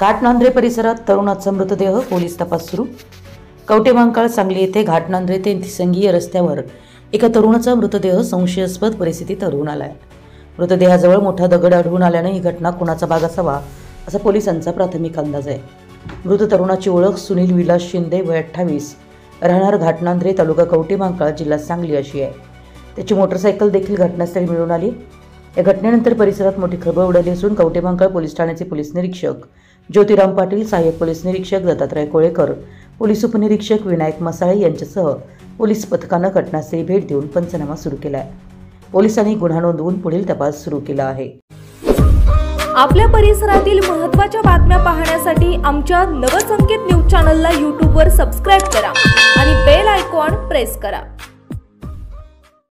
घाटनांद्रे परिसरात तरुणाचा मृतदेह, पोलीस तपास सुरू। कवठेमहांकाळ सांगली येथे घाटनांद्रे ते तिसंगी रस्त्यावर एका तरुणाचा मृतदेह संशयास्पद परिस्थितीत आढळून आलाय। मृतदेहाजवळ मोठा दगड आढळून आल्याने ही घटना कुणाचा भाग असावा असा पोलिसांचा प्राथमिक अंदाज आहे। मृत तरुणाची ओळख सुनील विलास शिंदे, वय 28, राहणार घाटनांद्रे, तालुका कवठेमहांकाळ, जिल्हा सांगली अशी आहे। त्याची मोटरसायकल देखील घटनास्थळी मिळून आली। या घटनेनंतर परिसरात मोठी खळबळ उडाली असून कवठेमहांकाळ पोलीस ठाण्याचे पोलीस निरीक्षक ज्योतिराम पाटील, सहाय्यक पोलीस निरीक्षक दत्तात्रय कोळेकर, पोलीस उपनिरीक्षक विनायक मसाळे यांच्यासह पोलीस पथकानं घटनास्थळी भेट देऊन पंचनामा सुरू केला आहे। पोलिसांनी गुन्हा नोंदवून पुढील तपास सुरू केला आहे। आपल्या परिसरातील महत्त्वाच्या बातम्या पाहण्यासाठी आमच्या नवसंकेत न्यूज चॅनलला YouTube वर सबस्क्राइब करा आणि बेल आयकॉन प्रेस करा।